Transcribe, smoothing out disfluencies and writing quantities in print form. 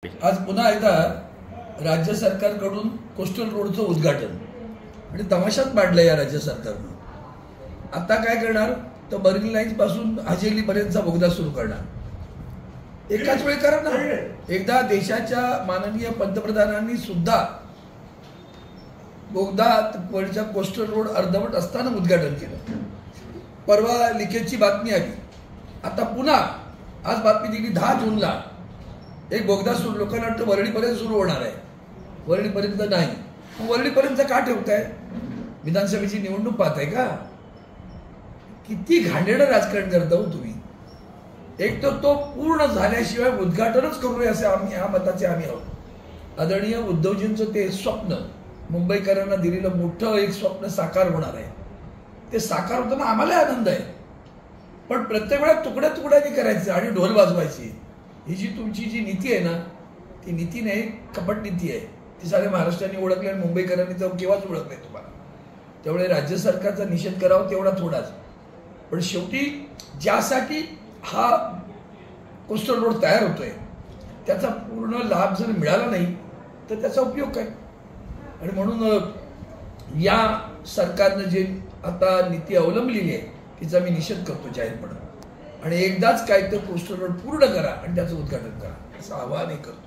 आज पुन्हा एकदा राज्य सरकारकडून कोस्टल रोडचं उद्घाटन आणि तमाशात मांडलं या राज्य सरकारनं। आता काय करणार तर बर्लिन लाईन्स पासून हाजेली पर्यंतचा बोगदा सुरू करणार। एकाच वेळी करा ना। एकदा देशाच्या माननीय पंतप्रधानांनी सुद्धा बोगदा वरच्या कोस्टल रोड अर्धवट असताना उद्घाटन केलं। परवा लिकेजची बातमी आली। आता पुन्हा आज बातमी दिली 10 जूनला एक बोगदा सुरू, लोकांना वाटतं वरळीपर्यंत सुरू होणार आहे, वरळीपर्यंत नाही। वरळीपर्यंत का ठेवताय? विधानसभेची निवडणूक पाहताय का? किती घाणेरडं राजकारण करता हो तुम्ही। एक तर तो पूर्ण झाल्याशिवाय उद्घाटनच करू नये असे आम्ही या मताचे आहोत। आदरणीय उद्धवजींचं ते स्वप्न, मुंबईकरांना दिलेलं मोठं एक स्वप्न साकार होणार आहे। ते साकार होताना आम्हाला आनंद आहे, पण प्रत्येक वेळा तुकड्या तुकड्यांनी करायचं आणि ढोल वाजवायची, ही जी तुमची जी नीती आहे ना, ती नीती नाही, कपट नीती आहे। ती सारे महाराष्ट्राने ओळखले आणि मुंबईकरांनी तर केव्हाच ओळखले तुम्हाला। त्यामुळे राज्य सरकारचा निषेध करावा तेवढा थोडाच, पण शेवटी ज्यासाठी हा कोस्टल रोड तयार होतोय त्याचा पूर्ण लाभ जर मिळाला नाही तर त्याचा उपयोग काय? आणि म्हणून या सरकारनं जे आता नीती अवलंबलेली आहे तिचा मी निषेध करतो जाहीरपणे, आणि एकदाच काय तर कोस्टल रोड पूर्ण करा आणि त्याचं उद्घाटन करा असं आवाहनही करतो।